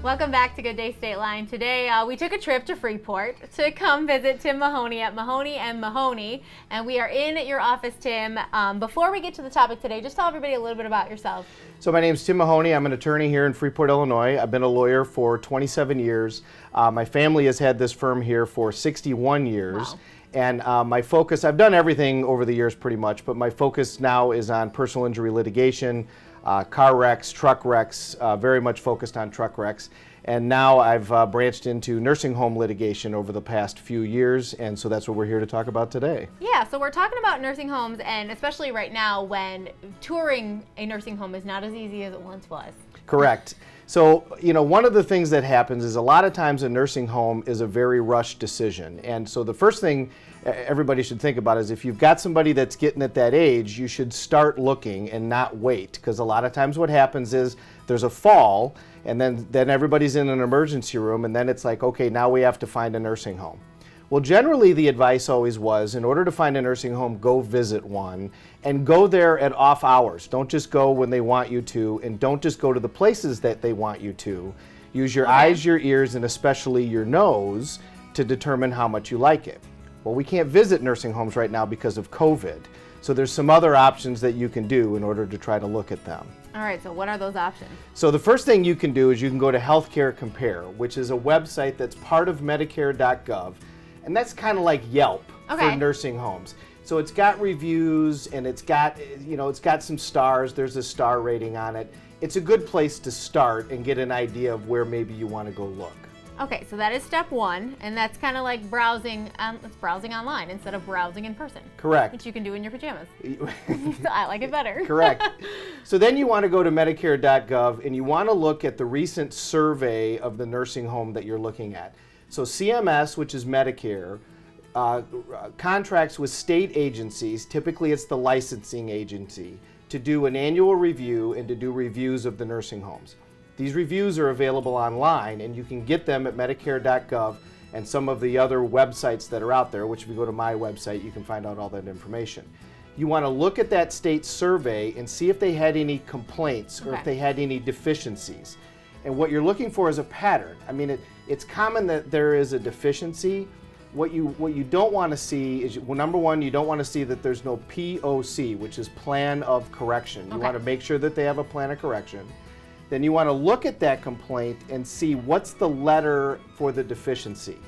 Welcome back to Good Day State Line. Today we took a trip to Freeport to come visit Tim Mahoney at Mahoney Mahoney, and we are in your office, Tim. Before we get to the topic today, just tell everybody a little bit about yourself. So my name is Tim Mahoney. I'm an attorney here in Freeport, Illinois. I've been a lawyer for 27 years. My family has had this firm here for 61 years. Wow. And my focus, I've done everything over the years pretty much, but my focus now is on personal injury litigation, car wrecks, truck wrecks, very much focused on truck wrecks. And now I've branched into nursing home litigation over the past few years, and so that's what we're here to talk about today. Yeah, so we're talking about nursing homes, and especially right now when touring a nursing home is not as easy as it once was. Correct. So, one of the things that happens is a lot of times a nursing home is a very rushed decision. And so the first thing everybody should think about is if you've got somebody that's getting at that age, you should start looking and not wait. Because a lot of times what happens is there's a fall, and then everybody's in an emergency room, and then it's like, okay, now we have to find a nursing home. Well, generally the advice always was, in order to find a nursing home, go visit one and go there at off hours. Don't just go when they want you to, and don't just go to the places that they want you to. Use your eyes, your ears, and especially your nose to determine how much you like it. Well, we can't visit nursing homes right now because of COVID. So there's some other options that you can do in order to try to look at them. All right, so what are those options? So the first thing you can do is you can go to Healthcare Compare, which is a website that's part of Medicare.gov. And that's kind of like Yelp for nursing homes. So it's got reviews, and it's got some stars. There's a star rating on it. It's a good place to start and get an idea of where maybe you want to go look. Okay, so that is step one, and that's kind of like browsing. It's browsing online instead of browsing in person. Correct. Which you can do in your pajamas. So I like it better. Correct. So then you want to go to Medicare.gov, and you want to look at the recent survey of the nursing home that you're looking at. So CMS, which is Medicare, contracts with state agencies, typically it's the licensing agency, to do an annual review and to do reviews of the nursing homes. These reviews are available online, and you can get them at Medicare.gov and some of the other websites that are out there, which if you go to my website, you can find out all that information. You want to look at that state survey and see if they had any complaints or if they had any deficiencies. And what you're looking for is a pattern. I mean, it's common that there is a deficiency. What you don't want to see is, well, number one, you don't want to see that there's no POC, which is plan of correction. You want to make sure that they have a plan of correction. Then you want to look at that complaint and see what's the letter for the deficiency.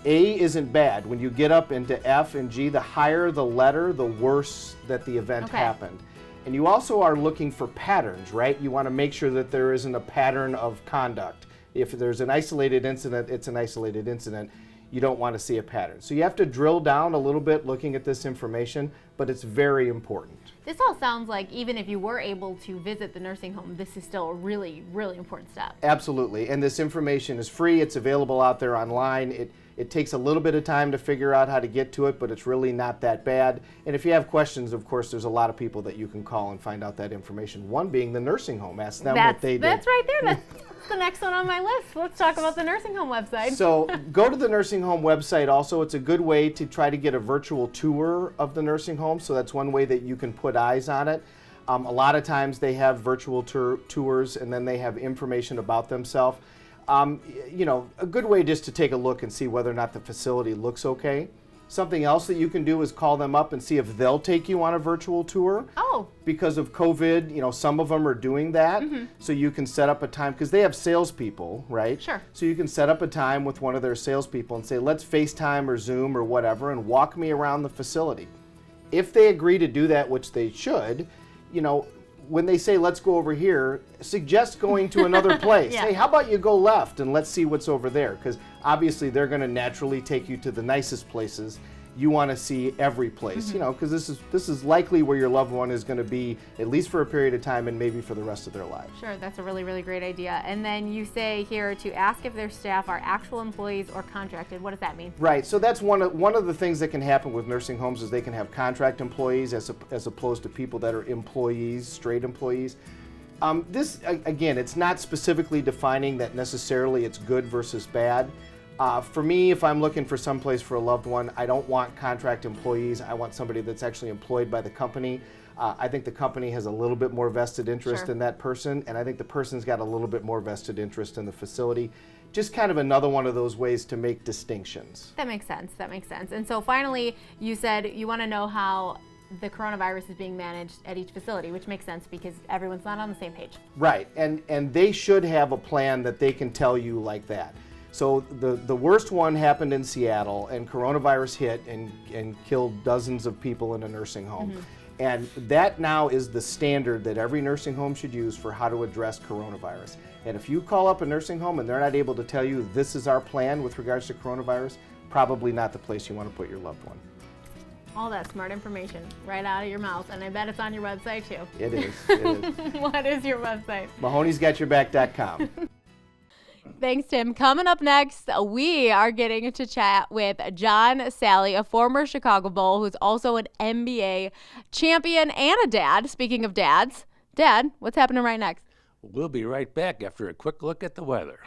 A isn't bad. When you get up into F and G, the higher the letter, the worse that the event happened. And you also are looking for patterns, right? You want to make sure that there isn't a pattern of conduct. If there's an isolated incident, it's an isolated incident. You don't want to see a pattern. So you have to drill down a little bit looking at this information, but it's very important. This all sounds like even if you were able to visit the nursing home, this is still a really, really important step. Absolutely. And this information is free. It's available out there online. It takes a little bit of time to figure out how to get to it, but it's really not that bad. And if you have questions, of course, there's a lot of people that you can call and find out that information. One being the nursing home. Ask them what they did. That's right there. That's the next one on my list. Let's talk about the nursing home website. So go to the nursing home website also. It's a good way to try to get a virtual tour of the nursing home. So that's one way that you can put eyes on it. A lot of times they have virtual tours, and then they have information about themselves. A good way just to take a look and see whether or not the facility looks okay. Something else that you can do is call them up and see if they'll take you on a virtual tour. Oh. Because of COVID, some of them are doing that. So you can set up a time, because they have salespeople, right? Sure. So you can set up a time with one of their salespeople and say, let's FaceTime or Zoom or whatever and walk me around the facility. If they agree to do that, which they should, when they say, let's go over here, suggest going to another place. Hey, how about you go left and let's see what's over there? Because obviously they're going to naturally take you to the nicest places. You want to see every place, because this is likely where your loved one is going to be, at least for a period of time and maybe for the rest of their lives. Sure, that's a really, really great idea. And then you say here to ask if their staff are actual employees or contracted. What does that mean? Right, so that's one of the things that can happen with nursing homes is they can have contract employees as opposed to people that are employees, straight employees. This, again, it's not specifically defining that necessarily it's good versus bad. For me, if I'm looking for someplace for a loved one, I don't want contract employees. I want somebody that's actually employed by the company. I think the company has a little bit more vested interest Sure. in that person, and I think the person's got a little bit more vested interest in the facility. Just kind of another one of those ways to make distinctions. That makes sense. That makes sense. And so finally, you said you want to know how the coronavirus is being managed at each facility, which makes sense because everyone's not on the same page. Right, and they should have a plan that they can tell you like that. So the worst one happened in Seattle, and coronavirus hit and killed dozens of people in a nursing home. And that now is the standard that every nursing home should use for how to address coronavirus. And if you call up a nursing home and they're not able to tell you this is our plan with regards to coronavirus, probably not the place you want to put your loved one. All that smart information right out of your mouth, and I bet it's on your website too. It is. It is. What is your website? Mahoney'sGotYourBack.com. Thanks, Tim. Coming up next, we are getting to chat with John Sally, a former Chicago Bull who's also an NBA champion and a dad. Speaking of dads, Dad, what's happening right next? We'll be right back after a quick look at the weather.